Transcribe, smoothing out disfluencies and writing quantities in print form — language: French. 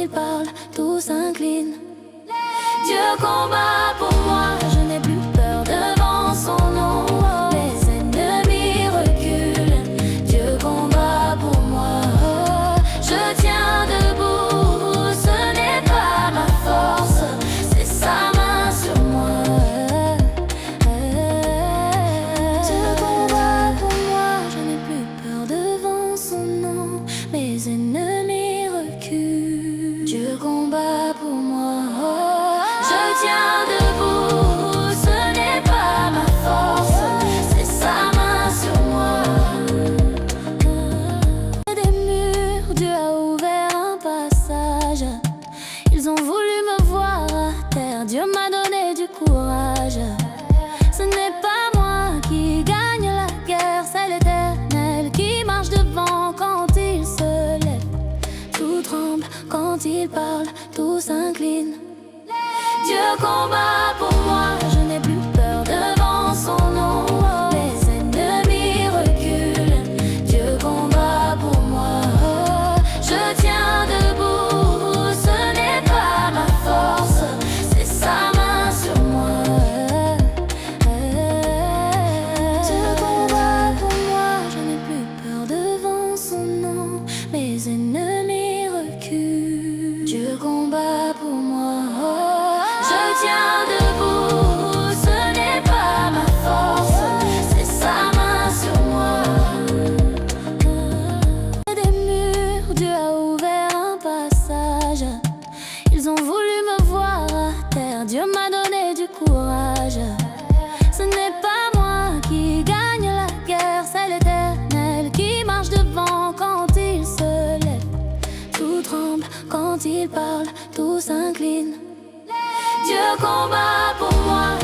il parle, tout s'incline. Dieu combat pour moi, je n'ai plus peur devant son nom. Mes ennemis reculent, Dieu combat pour moi. Je tiens debout, ce n'est pas ma force, c'est sa main sur moi. Dieu combat pour moi, je n'ai plus peur devant son nom. Mes ennemis reculent, Dieu combat pour moi. Je tiens debout, ce n'est pas ma force, c'est sa main sur moi. Des murs, Dieu a ouvert un passage. Ils ont voulu me voir à terre, Dieu m'a donné du courage. Ce n'est pas moi qui gagne la guerre, c'est l'Éternel qui marche devant quand il se lève. Tout tremble quand il parle, tout s'incline. Dieu combat pour moi, je n'ai plus peur devant son nom. Mes ennemis reculent, Dieu combat pour moi. Je tiens debout, ce n'est pas ma force, c'est sa main sur moi. Dieu combat pour moi, je n'ai plus peur devant son nom. Mes ennemis reculent, Dieu combat pour moi. Je tiens debout, ce n'est pas ma force, c'est sa main sur moi. Des murs, Dieu a ouvert un passage. Ils ont voulu me voir à terre, Dieu m'a donné du courage. Ce n'est pas moi qui gagne la guerre, c'est l'Éternel qui marche devant quand il se lève. Tout tremble quand il parle, tout s'incline. Dieu combat pour moi.